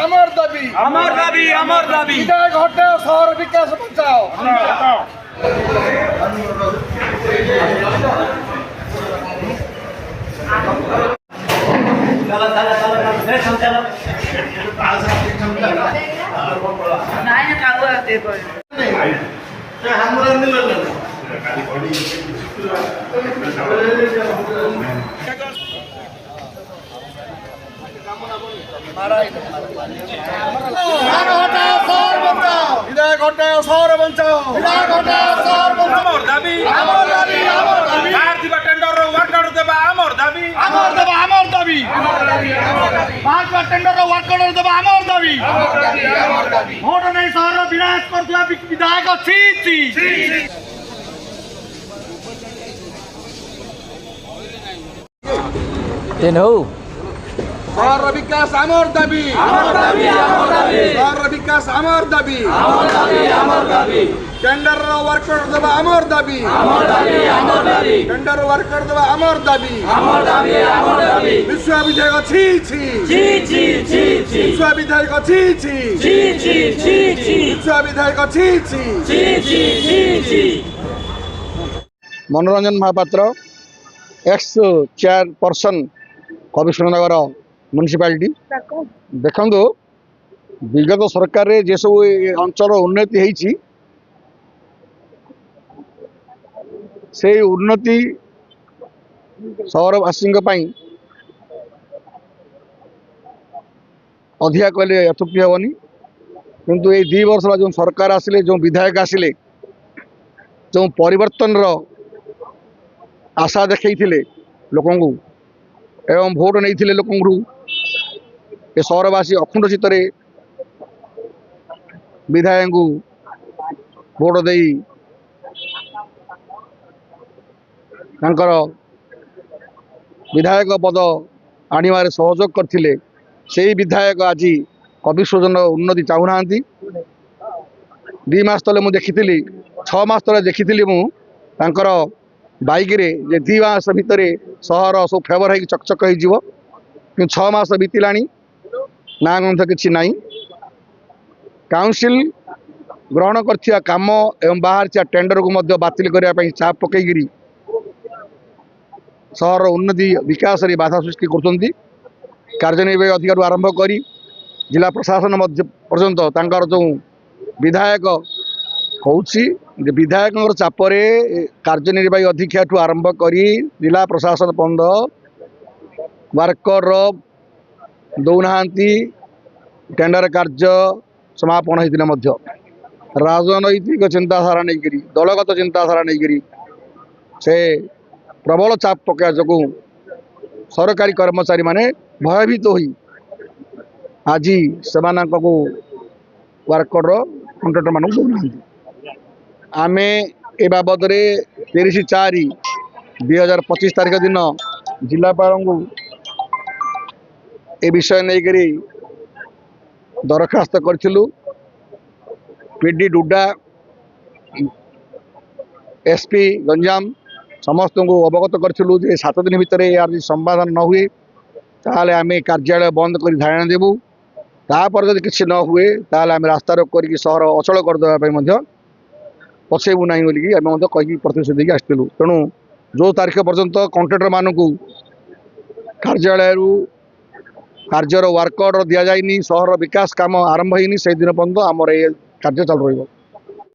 আমার দাবি বিধায়ক হটাও, শহর বিকাশ বাঁচাও। বিধায়ক হটাও, শহর বাঁচাও। বিধায়ক হটাও, শহর বাঁচাও। আমার দাবি আমার দাবি, আমার দাবি। কার দিবা টেন্ডার ওয়ার্কার দেবা আমার দাবি আমার দাবি, আমার দাবি। পাঁচবার টেন্ডার ওয়ার্কার দেবা আমার দাবি। ভোট নেই শহর বিনাশ করুয়া বিধায়ক ছি ছি। শহর বিকাশ আমার দাবি। শহর বিকাশ আমার দাবি। টেন্ডার ওয়ার্কার দেবা আমার দাবি। টেন্ডার ওয়ার্কার দেবা আমার দাবি। বিশ্ববিধায়ক ছি ছি। বিশ্ববিধায়ক ছি ছি। বিশ্ববিধায়ক ছি ছি। मनोरंजन महापात्र एक्स चेयरपर्सन कविशनगर म्युनिसिपालिटी देखु विगत सरकार रे जे सब अंचल उन्नति होती से उन्नति सहरवासी अधिका कहले यथोक्ति हेनी किंतु ये 2 वर्ष जो सरकार आसिले जो विधायक आसिले जो परिवर्तन आशा देखते लोक एवं भोट नहीं लोक ए सहरवासी अखंड चित्त विधायक भोट दे विधायक पद आणवार सहयोग करते से विधायक आज कविश्वजन उन्नति चाहूना 2 मास तले मुझे देखी 6 मास तले देखी मुझर बाइक रे 2 मास भितर सहर सब फेवर हो चकचक हो 6 मास बीतला ना गंध कि ना काउंसिल ग्रहण कर काम एवं बाहर टेंडर को बातिल करने चाप पकईकि सहर उन्नति विकास रे बाधा सृष्टि कर कार्यनिर्वाही अधिकारी आरंभ कर जिला प्रशासन पर्यंत जो विधायक कौची विधायक चापरे कार्यनिर्वाही अधीक्षा ठू आरंभ कर जिला प्रशासन बंद वर्कर दौना टेंडर कार्य समापन होता राजनैतिक चिंताधारा नहीं दलगत चिंताधारा नहीं से प्रबल चाप पकड़ा जो सरकारी कर्मचारी माने भयभीत हो आज से वर्कर कंट्राक्टर मान दौना आमे ए बाबद 30/4/2025 तारीख दिन जिलापाल को ए विषय नहीं करी दरखास्त करूँ पीडी डुड्डा एसपी गंजाम समस्त को अवगत करूँ 7 दिन भितर यार समाधान न हुए ताले आमे कार्यालय बंद कर धारणा देवु तापर जब किसी न हुए ताले आमे रास्ता रोक कर सहर अचल करदे पछेबू ना बोलिकी आम कहीं प्रतिश्रुति देकी आसलु तेणु जो तारीख पर्यंत कॉन्ट्रैक्टर मानक कार्यालय कार्यर वर्कर दि जाए सहर विकास काम आरंभ होनी से दिन पर्यंत आमर ये कार्य चल रही।